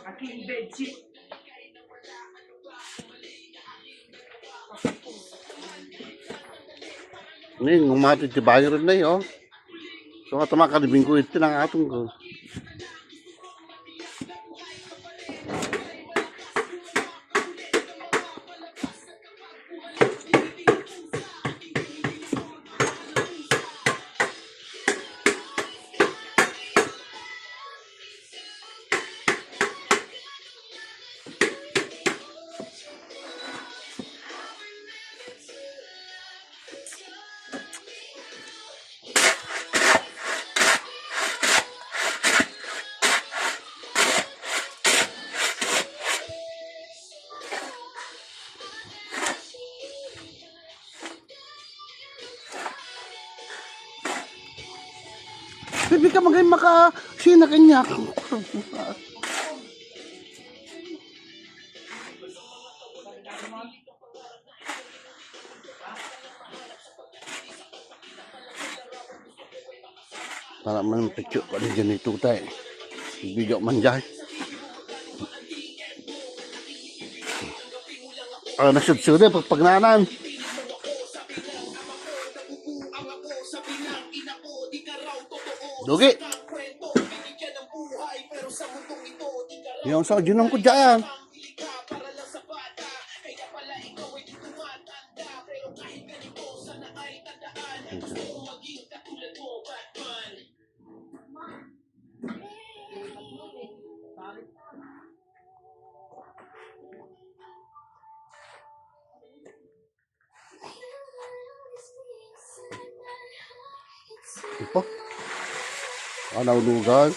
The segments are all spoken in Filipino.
Aking bedsheet. Ini ngumati ti bayo rin na yun. So nga tamakadibing ko ito ng atong ko. Bibi ka magay makasina kanya. Para man picture pa rin dyan ito tayo. Video man dyan. Nasud-sud eh, pagpagnanan. Dugi. Yung sa junong ko dyan. Ito. Naulugan.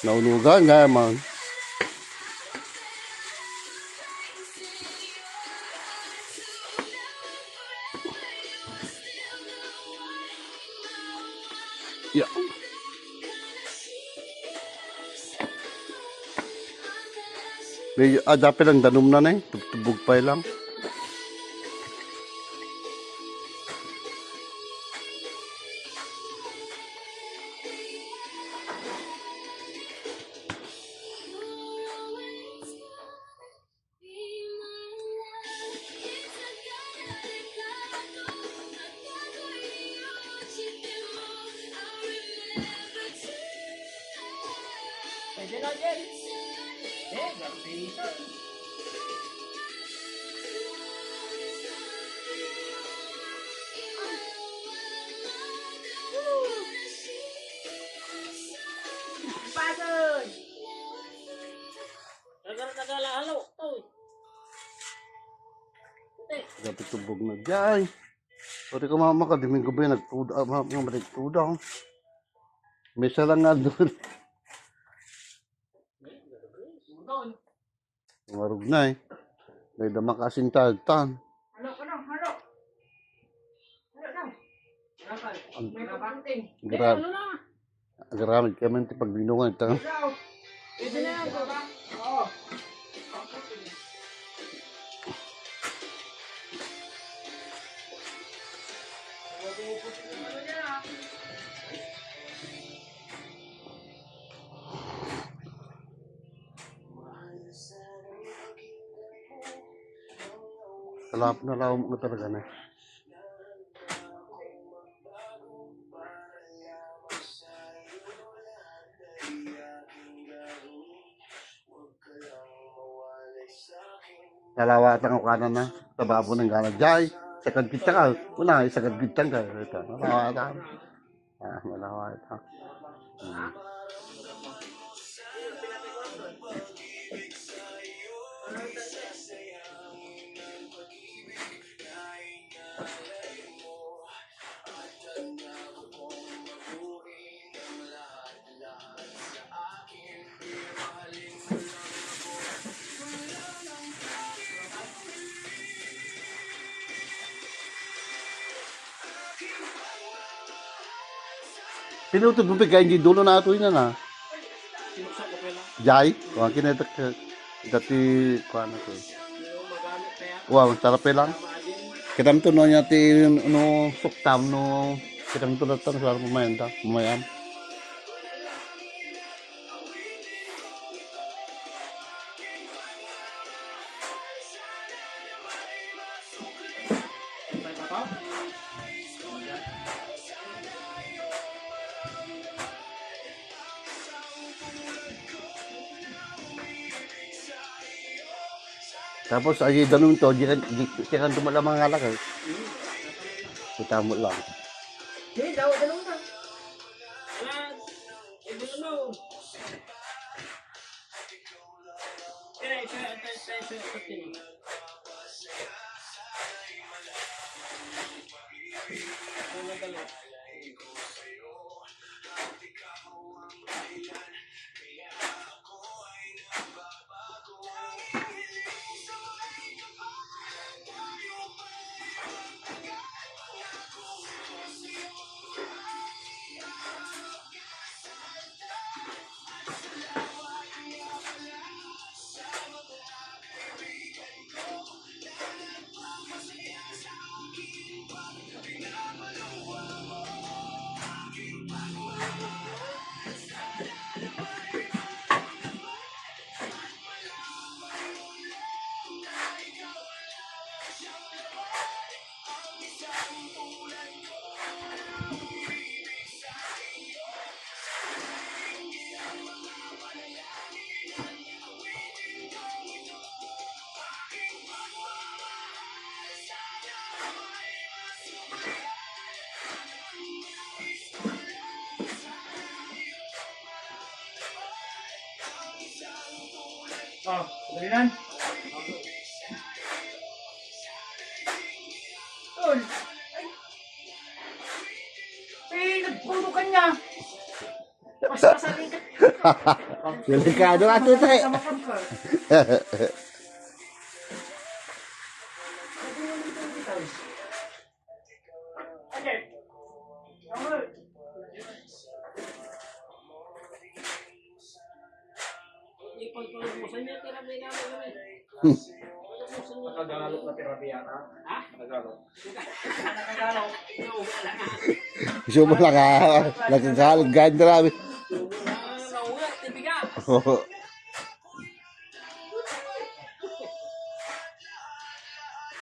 Naulugan nga man. Yeah. Medyo adapi lang danom na eh. Tubog pa lang. Pwede na dyan. Gapita. Pasod! Tagal-tagala, halo. Dapat tubog na dyan. Pwede ka makadiming ko ba yung nagtuda. Nagtuda. Mesa lang nga doon. Marug na eh. May dama kasing tagtan. Halo. Halo daw. May kabanting. Garamid kami ito pag binungan ito. Pwede na yan, baba. Oo. Kalap na lao mo talaga na. Nalawatan ko kanan na. Tababo ng gana. Jai, sagad kita ka. Una, sagad kita ka. Nalawatan. Nalawatan. Pinutod mo bigay hindi dulo na ito yun na. Jai, kung kinatak dati kuan ako. Wow, sarap lang. Kitam to no niya ti no suktam no kitam to datar sa pumayam. Tapos ay danum to, jikan tumala mga alak. Kita mo lang. Hindi, daw, dalawang na. Wala, ibulong. Kaya, ito. Oh, dali nan. Tol. Nagpuno ka niya. Mas kasaling ka. Delikado ato tayo. Sama ka. Okay. Nakagalok na terapiya ka? Ha? Nakagalok. Nakagalok. Gusto mo lang nagkakalag ganyan marami. Nauwi, tibiga.